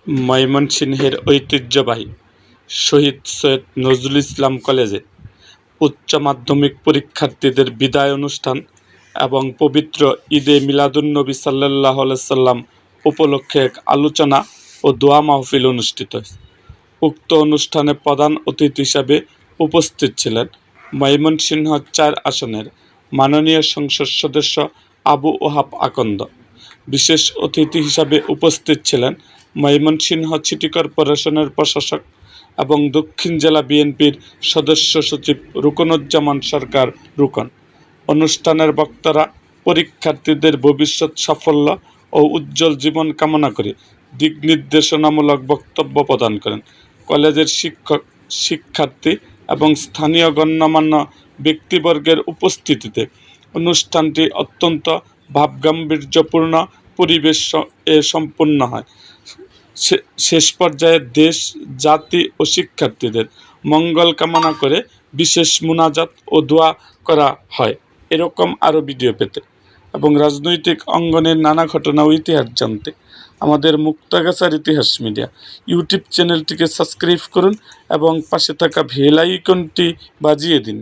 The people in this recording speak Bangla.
ময়মনসিংহের ঐতিহ্যবাহী শহীদ সৈয়দ নজরুল ইসলাম কলেজে উচ্চ মাধ্যমিক পরীক্ষার্থীদের বিদায় অনুষ্ঠান এবং পবিত্র ঈদে মিলাদুন্নবী সাল্লাল্লাহু আলাইহি সাল্লাম উপলক্ষে এক আলোচনা ও দোয়া মাহফিল অনুষ্ঠিত হয়েছে। উক্ত অনুষ্ঠানে প্রধান অতিথি হিসাবে উপস্থিত ছিলেন ময়মনসিংহ ৪ আসনের মাননীয় সংসদ সদস্য আবু ওহাব আকন্দ। বিশেষ অতিথি হিসাবে উপস্থিত ছিলেন ময়মনসিংহ সিটি কর্পোরেশনের প্রশাসক এবং দক্ষিণ জেলা বিএনপির সদস্য সচিব রুকনুজ্জামান সরকার রুকন। অনুষ্ঠানের বক্তারা পরীক্ষার্থীদের ভবিষ্যৎ সাফল্য ও উজ্জ্বল জীবন কামনা করে দিক নির্দেশনামূলক বক্তব্য প্রদান করেন। কলেজের শিক্ষক, শিক্ষার্থী এবং স্থানীয় গণ্যমান্য ব্যক্তিবর্গের উপস্থিতিতে অনুষ্ঠানটি অত্যন্ত ভাবগাম্ভীর্যপূর্ণ পরিবেশ সম্পন্ন হয়। শেষ পর্যায়ে দেশ, জাতি ও শিক্ষার্থীদের মঙ্গল কামনা করে বিশেষ মুনাজাত ও দোয়া করা হয়। এরকম আরও ভিডিও পেতে এবং রাজনৈতিক অঙ্গনের নানা ঘটনা ও ইতিহাস জানতে আমাদের মুক্তাগাছার ইতিহাস মিডিয়া ইউটিউব চ্যানেলটিকে সাবস্ক্রাইব করুন এবং পাশে থাকা বেল আইকনটি বাজিয়ে দিন।